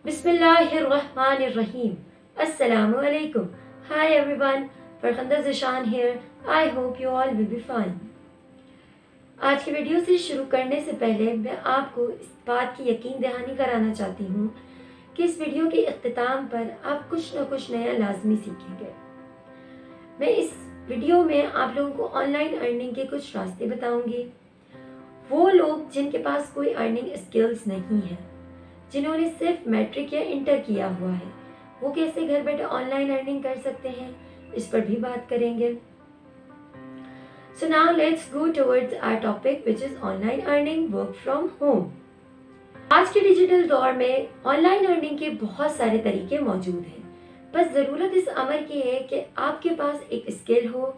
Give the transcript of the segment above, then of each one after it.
Bismillahirrahmanirrahim. Assalamu alaikum. Hi everyone. Farkhanda Zeeshan here. I hope you all will be fine. आज की video से शुरू करने से पहले मैं आपको इस बात की यकीन दहानी कराना चाहती हूँ कि इस वीडियो के इख्तिताम पर आप कुछ न कुछ नया लाजमी सीखेंगे। मैं इस वीडियो में आप लोगों को ऑनलाइन अर्निंग के कुछ रास्ते बताऊंगी। वो लोग जिनके पास कोई अर्निंग स्किल्स नहीं है, जिन्होंने सिर्फ मैट्रिक या इंटर किया हुआ है, वो कैसे घर बैठे ऑनलाइन अर्निंग कर सकते हैं, इस पर भी बात करेंगे। So now let's go towards our topic which is online earning, work from home. आज के डिजिटल दौर में ऑनलाइन अर्निंग के बहुत सारे तरीके मौजूद हैं। बस ज़रूरत इस अमर की है कि आपके पास एक स्किल हो,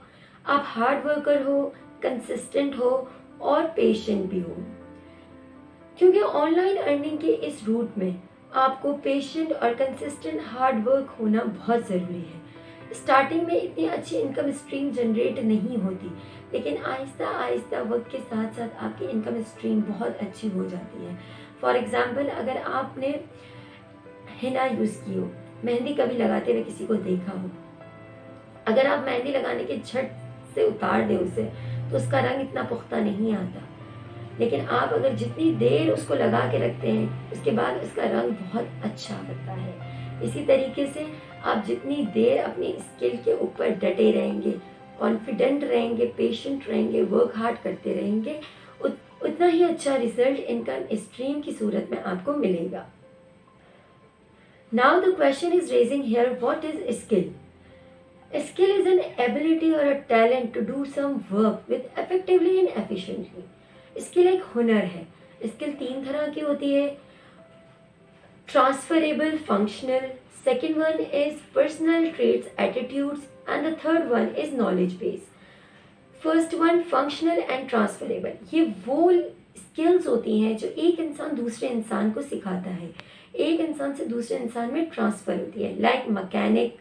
आप हार्ड वर्कर हो, कंसिस्टेंट हो और पेशेंट भी हो। क्योंकि ऑनलाइन अर्निंग के इस रूट में आपको पेशेंट और कंसिस्टेंट हार्ड वर्क होना बहुत ज़रूरी है। स्टार्टिंग में इतनी अच्छी इनकम स्ट्रीम जनरेट नहीं होती, लेकिन आहिस्ता आहिस्ता वक्त के साथ साथ आपकी इनकम स्ट्रीम बहुत अच्छी हो जाती है। फॉर एग्ज़ाम्पल, अगर आपने हिना यूज़ की हो, मेहंदी कभी लगाते हुए किसी को देखा हो, अगर आप मेहंदी लगाने के झट से उतार दें उसे, तो उसका रंग इतना पुख्ता नहीं आता। लेकिन आप अगर जितनी देर उसको लगा के रखते हैं, उसके बाद उसका रंग बहुत अच्छा आता है। इसी तरीके से आप जितनी देर अपनी स्किल के ऊपर डटे रहेंगे, कॉन्फिडेंट रहेंगे, पेशेंट रहेंगे, वर्क हार्ड करते रहेंगे, उतना ही अच्छा रिजल्ट इनकम स्ट्रीम की सूरत में आपको मिलेगा। Now the question is raising here, what is skill? Skill is an ability or a talent to do some work with effectively and efficiently. Skill एक हुनर है। स्किल तीन तरह की होती है, transferable, functional, second one is personal traits, attitudes and the third one is knowledge base. First one functional and transferable, ये वो स्किल्स होती हैं जो एक इंसान दूसरे इंसान को सिखाता है, एक इंसान से दूसरे इंसान में ट्रांसफ़र होती है, लाइक मैकेनिक,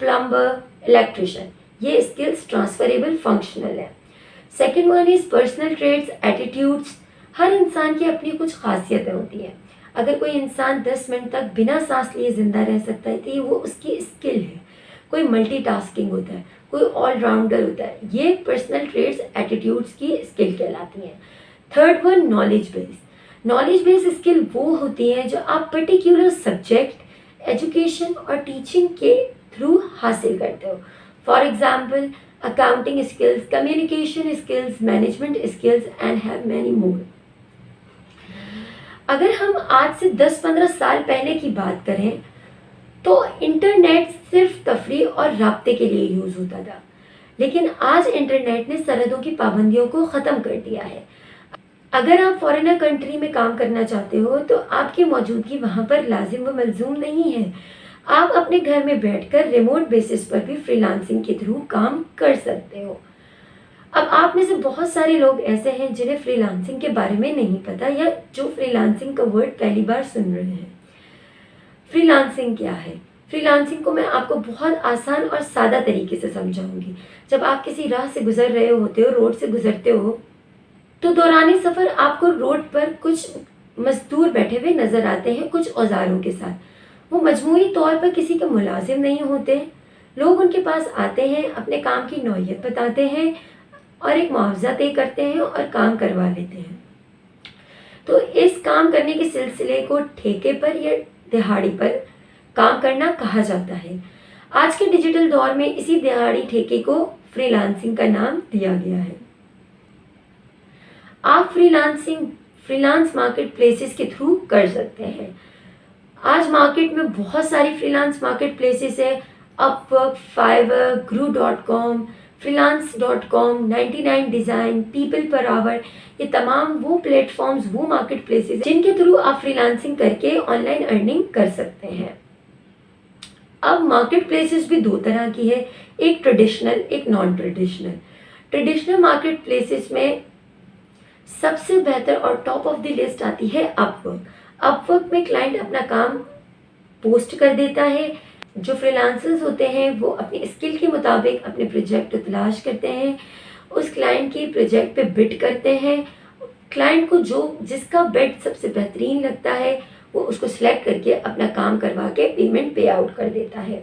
प्लम्बर, इलेक्ट्रिशियन। ये स्किल्स ट्रांसफरेबल फंक्शनल है। Second one is personal traits, attitudes. हर इंसान की अपनी कुछ खासियतें होती हैं। अगर कोई इंसान 10 मिनट तक बिना सांस लिए ज़िंदा रह सकता है तो ये वो उसकी स्किल है। कोई मल्टीटास्किंग होता है, कोई ऑलराउंडर होता है, ये पर्सनल ट्रेट्स, एटीट्यूड्स की स्किल कहलाती हैं। Third one knowledge base. Knowledge base skill वो होती है जो आप पर्टिकुलर सब्जेक्ट, एजुकेशन और टीचिंग के थ्रू हासिल करते हो। For example, accounting skills, communication skills, management skills and have many more. अगर हम आज से 10-15 साल पहले की बात करें तो इंटरनेट सिर्फ तफरीह और राब्ते के लिए यूज़ होता था, लेकिन आज इंटरनेट ने सरहदों की पाबंदियों को ख़त्म कर दिया है। अगर आप फॉरेनर कंट्री में काम करना चाहते हो तो आपकी मौजूदगी वहाँ पर लाजिम व मलजूम नहीं है। आप अपने घर में बैठकर रिमोट बेसिस पर भी फ्रीलांसिंग के थ्रू काम कर सकते हो। अब आप में से बहुत सारे लोग ऐसे हैं जिन्हें फ्रीलांसिंग के बारे में नहीं पता, या जो फ्रीलांसिंग का वर्ड पहली बार सुन रहे हैं। फ्रीलांसिंग क्या है? फ्रीलांसिंग को मैं आपको बहुत आसान और सादा तरीके से समझाऊंगी। जब आप किसी राह से गुजर रहे होते हो, रोड से गुजरते हो, तो दौरान सफ़र आपको रोड पर कुछ मजदूर बैठे हुए नज़र आते हैं कुछ औजारों के साथ। वो मजमूई तौर पर किसी के मुलाजिम नहीं होते। लोग उनके पास आते हैं, अपने काम की नौइयत बताते हैं और एक मुआवजा तय करते हैं और काम करवा लेते हैं। तो इस काम करने के सिलसिले को ठेके पर या दिहाड़ी पर काम करना कहा जाता है। आज के डिजिटल दौर में इसी दिहाड़ी ठेके को फ्रीलांसिंग का नाम दिया गया है। आप फ्रीलांस मार्केट प्लेसेस के थ्रू कर सकते हैं। आज मार्केट में बहुत सारी फ्रीलांस मार्केट प्लेसेस है, अपवर्क, फाइवर, ग्रू.com, freelance.com, 99 design, people per hour. ये तमाम वो प्लेटफॉर्म्स, वो मार्केट प्लेसेस जिनके थ्रू आप फ्रीलांसिंग करके ऑनलाइन अर्निंग कर सकते हैं। अब मार्केट प्लेसेस भी दो तरह की है, एक ट्रेडिशनल, एक non traditional. Traditional market places में सबसे बेहतर और टॉप ऑफ द लिस्ट आती है अपवर्क। अपवर्क में क्लाइंट अपना काम पोस्ट कर देता है। जो फ्रीलांसर्स होते हैं वो अपनी स्किल के मुताबिक अपने प्रोजेक्ट तलाश करते हैं, उस क्लाइंट के प्रोजेक्ट पे बिड करते हैं। क्लाइंट को जिसका बिड सबसे बेहतरीन लगता है वो उसको सिलेक्ट करके अपना काम करवा के पेमेंट पे आउट कर देता है।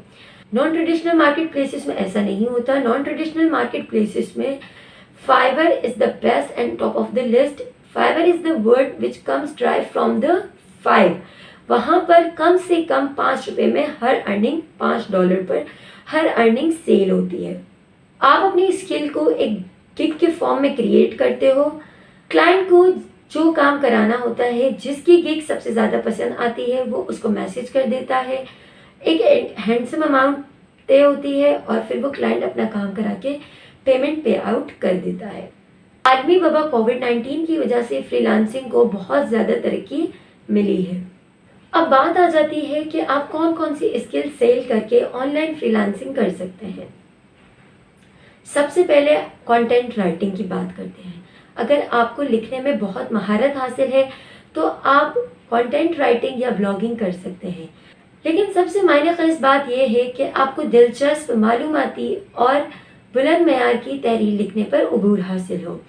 नॉन ट्रेडिशनल मार्केट प्लेसेस में ऐसा नहीं होता। नॉन ट्रेडिशनल मार्केट प्लेसेस में Fiverr is the best and top of the list. Fiverr is the word which comes drive from the five. वहाँ पर कम से कम 5 रुपये में हर अर्निंग, $5 पर हर अर्निंग सेल होती है। आप अपनी स्किल को एक गिग के फॉर्म में क्रिएट करते हो। क्लाइंट को जो काम कराना होता है, जिसकी गिग सबसे ज़्यादा पसंद आती है, वो उसको मैसेज कर देता है। एक हैंडसम अमाउंट तय होती है और फिर वो क्लाइंट अपना काम करा के पेमेंट पे आउट कर देता है। आदमी बाबा कोविड-19 की वजह से फ्रीलांसिंग को बहुत ज़्यादा तरक्की मिली है। अब बात आ जाती है कि आप कौन कौन सी स्किल सेल करके ऑनलाइन फ्रीलांसिंग कर सकते हैं। सबसे पहले कंटेंट राइटिंग की बात करते हैं। अगर आपको लिखने में बहुत महारत हासिल है तो आप कंटेंट राइटिंग या ब्लॉगिंग कर सकते हैं। लेकिन सबसे मायने ख़ास बात यह है कि आपको दिलचस्प, मालूमाती और बुलंद मयार की तहरीर लिखने पर अबूर हासिल हो।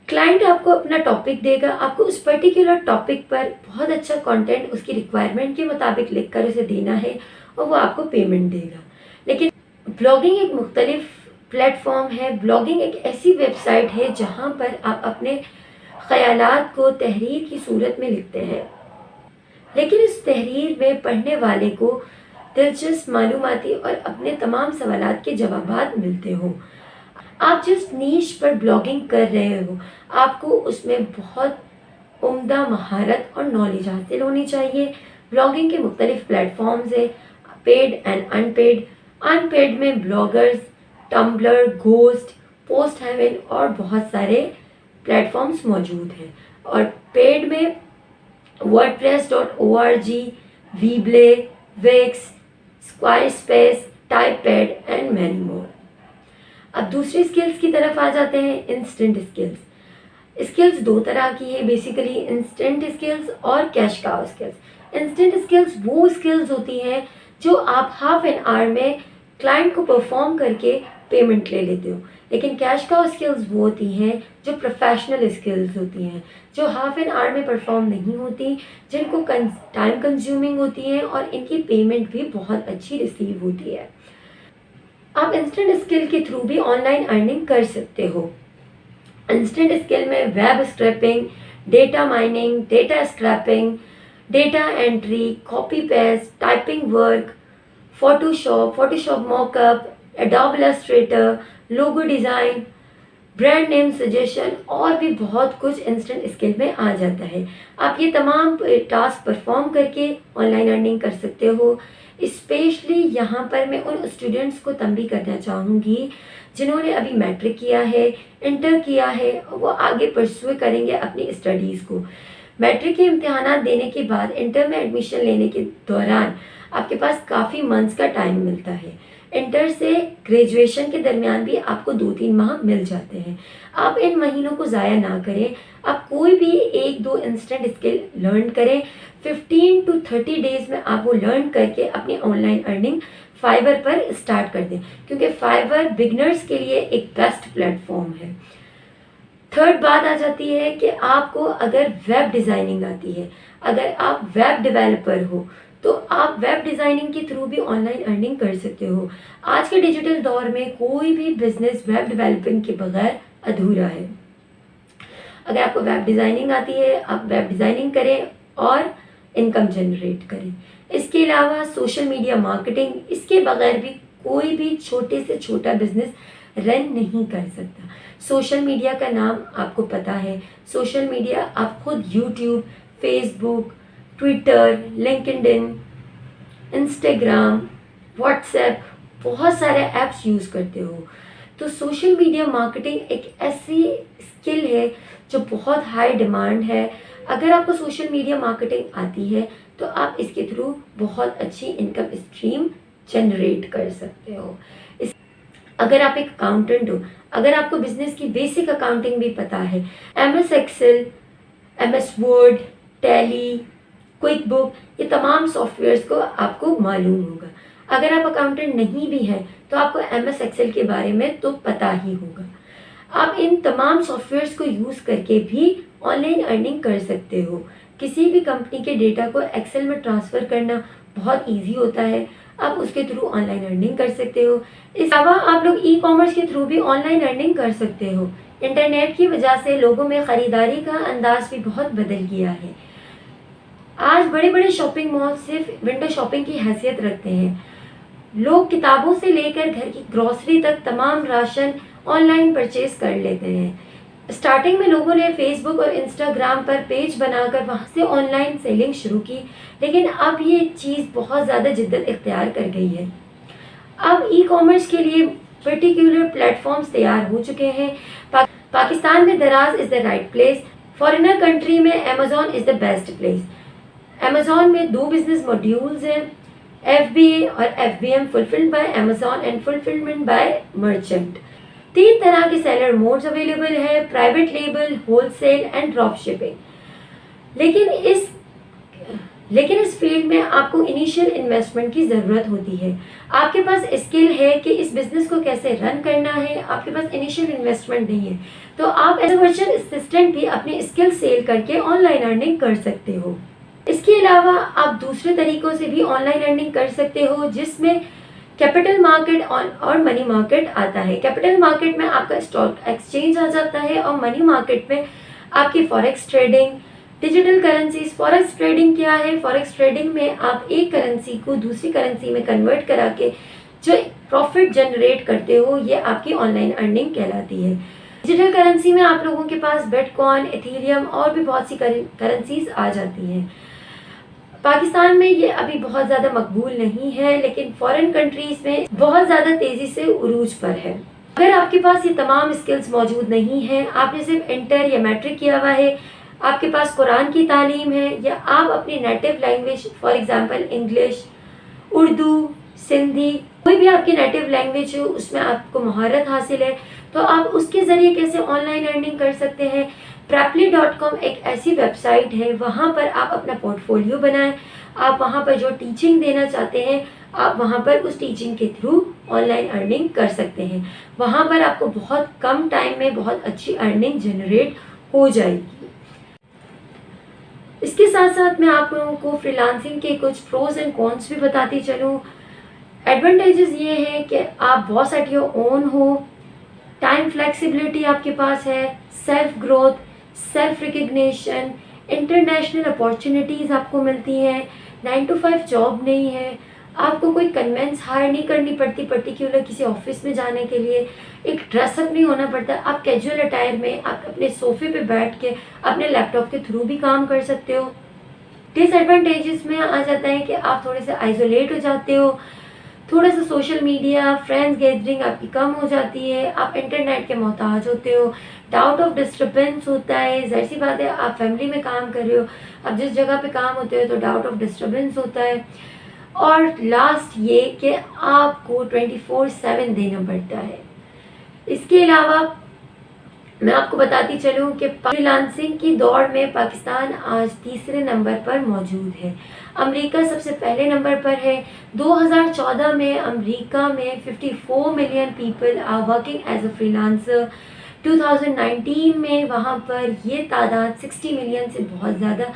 क्लाइंट आपको अपना टॉपिक देगा, आपको उस पर्टिकुलर टॉपिक पर बहुत अच्छा कंटेंट उसकी रिक्वायरमेंट के मुताबिक लिख कर उसे देना है और वो आपको पेमेंट देगा। लेकिन ब्लॉगिंग एक मुख्तलिफ प्लेटफॉर्म है। ब्लॉगिंग एक ऐसी वेबसाइट है जहाँ पर आप अपने ख़यालात को तहरीर की सूरत में लिखते हैं, लेकिन इस तहरीर में पढ़ने वाले को दिलचस्प, मालूमाती और अपने तमाम सवालात के जवाबात मिलते हो। आप जिस नीश पर ब्लॉगिंग कर रहे हो, आपको उसमें बहुत उम्दा महारत और नॉलेज हासिल होनी चाहिए। ब्लॉगिंग के मुख्तलिफ प्लेटफॉर्म्स है, पेड एंड अनपेड। अनपेड में bloggers, Tumblr, Ghost, Posthaven और बहुत सारे प्लेटफॉर्म्स मौजूद हैं। और पेड में wordpress.org, Weebly, Wix, Squarespace, TypePad and many more. अब दूसरी स्किल्स की तरफ आ जाते हैं, इंस्टेंट स्किल्स। स्किल्स दो तरह की है बेसिकली, इंस्टेंट स्किल्स और cash cow skills. Instant skills वो स्किल्स होती हैं जो आप हाफ एन आवर में क्लाइंट को परफॉर्म करके पेमेंट ले लेते हो। लेकिन कैश काउ स्किल्स वो होती हैं जो प्रोफेशनल स्किल्स होती हैं, जो हाफ एन आवर में परफॉर्म नहीं होती, जिनको टाइम कंज्यूमिंग होती हैं और इनकी पेमेंट भी बहुत अच्छी रिसीव होती है। आप इंस्टेंट स्किल के थ्रू भी ऑनलाइन अर्निंग कर सकते हो। इंस्टेंट स्किल में web scraping, data mining, data scraping, data entry, copy paste, typing work, Photoshop mockup, Adobe Illustrator, logo design, brand name suggestion और भी बहुत कुछ इंस्टेंट स्किल में आ जाता है। आप ये तमाम टास्क परफॉर्म करके ऑनलाइन अर्निंग कर सकते हो। स्पेशली यहाँ पर मैं उन स्टूडेंट्स को तंबीह करना चाहूँगी जिन्होंने अभी मैट्रिक किया है, इंटर किया है, वो आगे परस्यू करेंगे अपनी स्टडीज़ को। मैट्रिक के इम्तिहानात देने के बाद इंटर में एडमिशन लेने के दौरान आपके पास काफ़ी मंथ्स का टाइम मिलता है। इंटर से ग्रेजुएशन के दरमियान भी आपको 2-3 माह मिल जाते हैं। आप इन महीनों को ज़ाया ना करें, आप कोई भी 1-2 इंस्टेंट स्किल लर्न करें। 15 to 30 डेज़ में आप वो लर्न करके अपनी ऑनलाइन अर्निंग फाइवर पर स्टार्ट कर दें, क्योंकि फाइवर बिगनर्स के लिए एक बेस्ट प्लेटफॉर्म है। थर्ड बात आ जाती है कि आपको अगर वेब डिज़ाइनिंग आती है, अगर आप वेब डेवलपर हो, तो आप वेब डिज़ाइनिंग के थ्रू भी ऑनलाइन अर्निंग कर सकते हो। आज के डिजिटल दौर में कोई भी बिजनेस वेब डेवलपिंग के बगैर अधूरा है। अगर आपको वेब डिज़ाइनिंग आती है, आप वेब डिज़ाइनिंग करें और इनकम जनरेट करें। इसके अलावा सोशल मीडिया मार्केटिंग, इसके बगैर भी कोई भी छोटे से छोटा बिजनेस रन नहीं कर सकता। सोशल मीडिया का नाम आपको पता है। सोशल मीडिया आप खुद YouTube, Facebook, Twitter, LinkedIn, Instagram, WhatsApp, बहुत सारे ऐप्स यूज़ करते हो। तो सोशल मीडिया मार्केटिंग एक ऐसी स्किल है जो बहुत हाई डिमांड है। अगर आपको सोशल मीडिया मार्केटिंग आती है तो आप इसके थ्रू बहुत अच्छी इनकम स्ट्रीम जनरेट कर सकते हो। अगर आप एक अकाउंटेंट हो, अगर आपको बिजनेस की बेसिक अकाउंटिंग भी पता है, MS Excel, MS Word, Tally, Quick Book, ये तमाम सॉफ्टवेयर्स को आपको मालूम होगा। अगर आप अकाउंटेंट नहीं भी हैं तो आपको MS एक्सेल के बारे में तो पता ही होगा। आप इन तमाम सॉफ्टवेयर्स को यूज़ करके भी ऑनलाइन अर्निंग कर सकते हो। किसी भी कंपनी के डेटा को एक्सेल में ट्रांसफ़र करना बहुत ईजी होता है। आप उसके थ्रू ऑनलाइन अर्निंग कर सकते हो। इसके अलावा आप लोग ई कॉमर्स के थ्रू भी ऑनलाइन अर्निंग कर सकते हो। इंटरनेट की वजह से लोगों में ख़रीदारी का अंदाज़ भी बहुत बदल गया है। आज बड़े बड़े शॉपिंग मॉल सिर्फ विंडो शॉपिंग की हैसियत रखते हैं। लोग किताबों से लेकर घर की ग्रॉसरी तक तमाम राशन ऑनलाइन परचेज कर लेते हैं। स्टार्टिंग में लोगों ने फेसबुक और इंस्टाग्राम पर पेज बनाकर वहां से ऑनलाइन सेलिंग शुरू की, लेकिन अब ये चीज़ बहुत ज़्यादा जिद्दत इख्तियार कर गई है। अब ई कॉमर्स के लिए पर्टिकुलर प्लेटफॉर्म्स तैयार हो चुके हैं। पाकिस्तान में Daraz is the right place. Foreigner country में Amazon is the best place. Amazon में 2 बिजनेस मॉड्यूल्स हैं, FBA और FBM, fulfilled by Amazon and fulfilment by merchant. 3 तरह के सेलर मोड्स अवेलेबल है, private label, wholesale and drop shipping. लेकिन इस field में आपको इनिशियल इन्वेस्टमेंट की ज़रूरत होती है। आपके पास स्किल है कि इस बिज़नेस को कैसे रन करना है, आपके पास इनिशियल इन्वेस्टमेंट नहीं है, तो आप एज ए वर्चुअल असिस्टेंट भी अपनी स्किल सेल करके ऑनलाइन अर्निंग कर सकते हो। इसके अलावा आप दूसरे तरीक़ों से भी ऑनलाइन अर्निंग कर सकते हो, जिसमें कैपिटल मार्केट और मनी मार्केट आता है। कैपिटल मार्केट में आपका स्टॉक एक्सचेंज आ जाता है और मनी मार्केट में आपकी forex trading, digital currencies. Forex trading क्या है? फॉरेक्स ट्रेडिंग में आप एक करेंसी को दूसरी करेंसी में कन्वर्ट करा के जो प्रॉफिट जनरेट करते हो, ये आपकी ऑनलाइन अर्निंग कहलाती है। डिजिटल करेंसी में आप लोगों के पास बिटकॉइन, इथेरियम और भी बहुत सी करेंसीज आ जाती हैं। पाकिस्तान में ये अभी बहुत ज़्यादा मकबूल नहीं है, लेकिन फॉरेन कंट्रीज़ में बहुत ज़्यादा तेज़ी से उरूज पर है। अगर आपके पास ये तमाम स्किल्स मौजूद नहीं हैं, आपने सिर्फ इंटर या मैट्रिक किया हुआ है, आपके पास कुरान की तालीम है, या आप अपनी native language for example English, Urdu, Sindhi, कोई भी आपकी नेटिव लैंग्वेज हो उसमें आपको महारत हासिल है, तो आप उसके ज़रिए कैसे ऑनलाइन अर्निंग कर सकते हैं। preply.com एक ऐसी वेबसाइट है, वहाँ पर आप अपना पोर्टफोलियो बनाएं। आप वहाँ पर जो टीचिंग देना चाहते हैं, आप वहाँ पर उस टीचिंग के थ्रू ऑनलाइन अर्निंग कर सकते हैं। वहाँ पर आपको बहुत कम टाइम में बहुत अच्छी अर्निंग जनरेट हो जाएगी। इसके साथ साथ मैं आप लोगों को फ्रीलांसिंग के कुछ प्रोज एंड कॉन्स भी बताती चलूँ। एडवांटेजेस ये हैं कि आप बॉस एट योर ओन हो, टाइम फ्लेक्सिबिलिटी आपके पास है, self growth, self recognition, international opportunities आपको मिलती हैं, 9 to 5 जॉब नहीं है, आपको कोई कन्वेंस हायर नहीं करनी पड़ती पर्टिकुलर किसी ऑफिस में जाने के लिए, एक ड्रेसअप नहीं होना पड़ता। आप कैजुअल अटायर में आप अपने सोफे पे बैठ के अपने लैपटॉप के थ्रू भी काम कर सकते हो। डिसएडवांटेजेस में आ जाता है कि आप थोड़े से आइसोलेट हो जाते हो, थोड़ा सा सोशल मीडिया फ्रेंड्स गैदरिंग आपकी कम हो जाती है, आप इंटरनेट के मोहताज होते हो, डाउट ऑफ डिस्टर्बेंस होता है। जाहिर सी बात है, आप फैमिली में काम कर रहे हो, आप जिस जगह पे काम होते हो तो डाउट ऑफ डिस्टर्बेंस होता है। और लास्ट ये कि आपको 24/7 देना पड़ता है। इसके अलावा मैं आपको बताती चलूँ कि फ्रीलांसिंग की दौड़ में पाकिस्तान आज तीसरे नंबर पर मौजूद है। अमेरिका सबसे पहले नंबर पर है। 2014 में अमेरिका में 54 million people are working as a freelancer. 2019 में वहाँ पर ये तादाद 60 मिलियन से बहुत ज़्यादा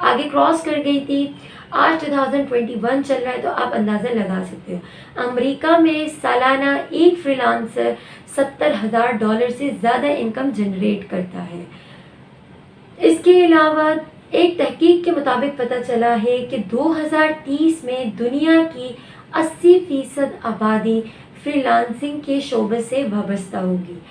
आगे क्रॉस कर गई थी। आज 2021 चल रहा है, तो आप अंदाज़ा लगा सकते हो अमेरिका में सालाना एक फ्रीलांसर $70,000 से ज़्यादा इनकम जनरेट करता है। इसके अलावा एक तहकीक के मुताबिक पता चला है कि 2030 में दुनिया की 80% आबादी फ्रीलांसिंग के शोबे से वाबस्ता होगी।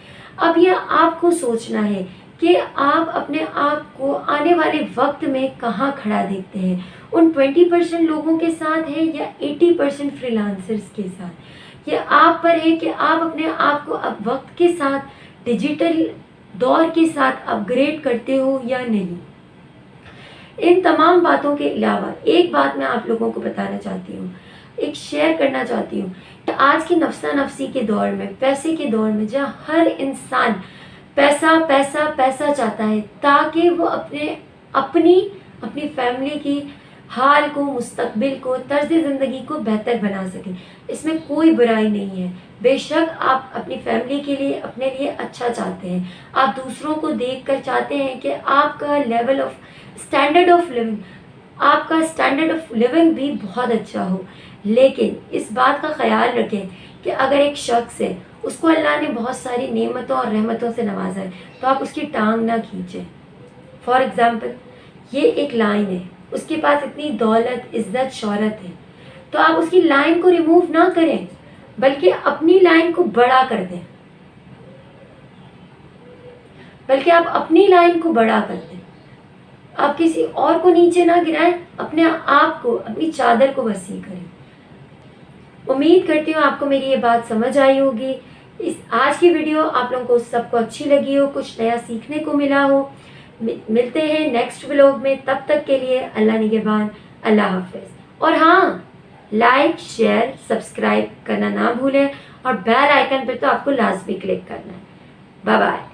अब यह आपको सोचना है कि आप अपने आप को आने वाले वक्त में कहाँ खड़ा देखते हैं, उन 20% लोगों के साथ है या 80% फ्रीलांसर्स के साथ। यह आप पर है कि आप अपने आप को अब वक्त के साथ डिजिटल दौर के साथ अपग्रेड करते हो या नहीं। इन तमाम बातों के अलावा एक बात मैं आप लोगों को बताना चाहती हूँ, एक शेयर करना चाहती हूँ कि आज की नफ्सा नफसी के दौर में, पैसे के दौर में, जहाँ हर इंसान पैसा पैसा पैसा चाहता है ताकि वो अपनी फैमिली की हाल को, मुस्तकबिल को, तर्ज ज़िंदगी को बेहतर बना सके। इसमें कोई बुराई नहीं है। बेशक आप अपनी फैमिली के लिए, अपने लिए अच्छा चाहते हैं, आप दूसरों को देखकर चाहते हैं कि आपका level of standard of living, आपका स्टैंडर्ड ऑफ लिविंग भी बहुत अच्छा हो। लेकिन इस बात का ख्याल रखें कि अगर एक शख्स है, उसको अल्लाह ने बहुत सारी नेमतों और रहमतों से नवाजा है, तो आप उसकी टांग ना खींचें। फॉर एग्ज़ाम्पल, ये एक लाइन है, उसके पास इतनी दौलत, इज्जत, शोहरत है, तो आप उसकी लाइन को रिमूव ना करें, बल्कि अपनी लाइन को बड़ा कर दें, बल्कि आप अपनी लाइन को बड़ा कर दें। आप किसी और को नीचे ना गिराएं, अपने आप को, अपनी चादर को वसी करें। उम्मीद करती हूँ आपको मेरी ये बात समझ आई होगी। इस आज की वीडियो आप लोगों को सबको अच्छी लगी हो, कुछ नया सीखने को मिला हो। मिलते हैं नेक्स्ट व्लॉग में, तब तक के लिए अल्लाह निगहबान, अल्लाह हाफिज़। और हाँ, लाइक, शेयर, सब्सक्राइब करना ना भूलें और बेल आइकन पर तो आपको लाजमी क्लिक करना है। Bye bye.